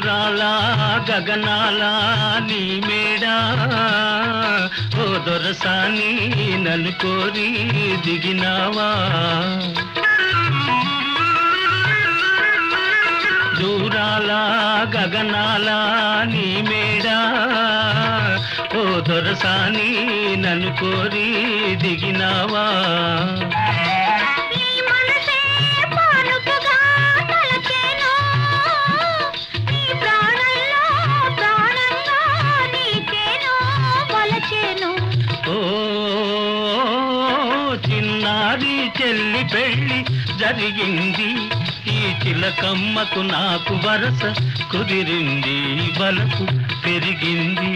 దూరాల గగనాల నీ మేడా ఓ దొరసాని నన్ను కోరి దిగినావా దూరాల గగనాల నీ మేడా ఓ దొరసాని నన్ను కోరి దిగినావా చిన్నారి చెల్లి పెళ్ళి జరిగింది ఈ చిలకమ్మకు నాకు వరస కుదిరింది బలపు పెరిగింది